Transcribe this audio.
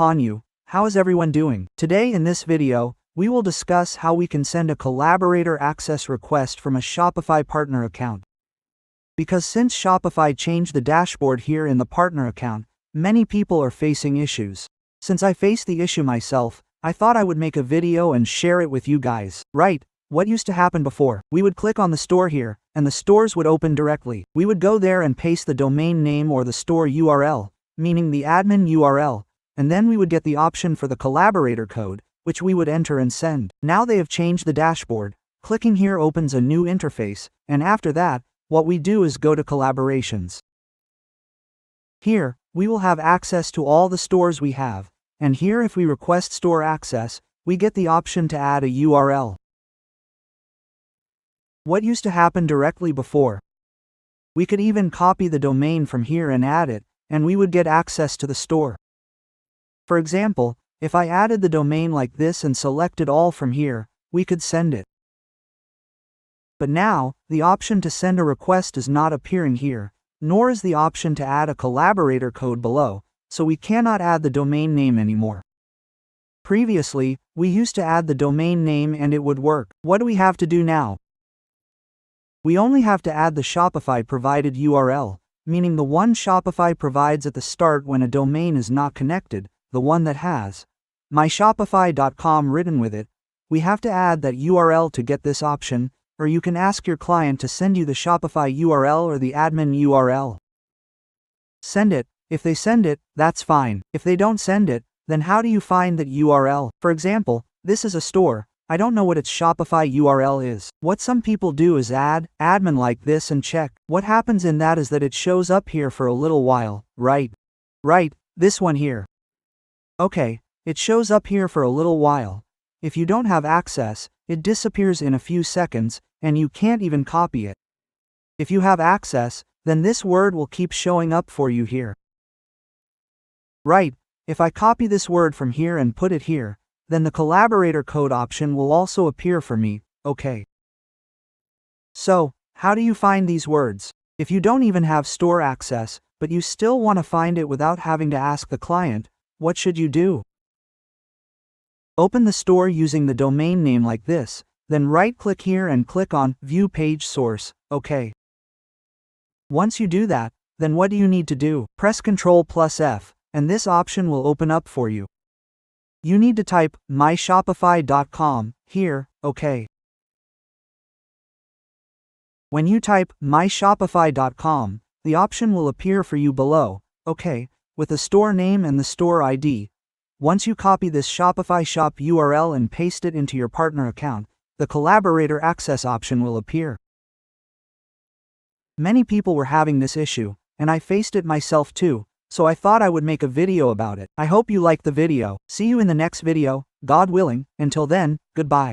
On you. How is everyone doing? Today in this video, we will discuss how we can send a Collaborator access request from a Shopify Partner account. Because since Shopify changed the dashboard here in the Partner account, many people are facing issues. Since I faced the issue myself, I thought I would make a video and share it with you guys. Right, what used to happen before? We would click on the store here, and the stores would open directly. We would go there and paste the domain name or the store URL, meaning the admin URL, and then we would get the option for the Collaborator code, which we would enter and send. Now they have changed the dashboard. Clicking here opens a new interface, and after that, what we do is go to Collaborations. Here, we will have access to all the stores we have, and here if we request store access, we get the option to add a URL. What used to happen directly before? We could even copy the domain from here and add it, and we would get access to the store. For example, if I added the domain like this and selected all from here, we could send it. But now, the option to send a request is not appearing here, nor is the option to add a Collaborator code below, so we cannot add the domain name anymore. Previously, we used to add the domain name and it would work. What do we have to do now? We only have to add the Shopify provided URL, meaning the one Shopify provides at the start when a domain is not connected, the one that has myshopify.com written with it. We have to add that URL to get this option, or you can ask your client to send you the Shopify URL or the admin URL. Send it. If they send it, that's fine. If they don't send it, then how do you find that URL? For example, this is a store. I don't know what its Shopify URL is. What some people do is add admin like this and check. What happens in that is that it shows up here for a little while, right? Right, this one here. Okay, it shows up here for a little while. If you don't have access, it disappears in a few seconds, and you can't even copy it. If you have access, then this word will keep showing up for you here. Right, if I copy this word from here and put it here, then the Collaborator code option will also appear for me, okay. So, how do you find these words? If you don't even have store access, but you still want to find it without having to ask the client, what should you do? Open the store using the domain name like this, then right-click here and click on View Page Source, okay. Once you do that, then what do you need to do? Press Ctrl+F, and this option will open up for you. You need to type myshopify.com here, okay. When you type myshopify.com, the option will appear for you below, okay, with the store name and the store ID. Once you copy this Shopify shop URL and paste it into your partner account, the Collaborator access option will appear. Many people were having this issue, and I faced it myself too, so I thought I would make a video about it. I hope you liked the video. See you in the next video, God willing. Until then, goodbye.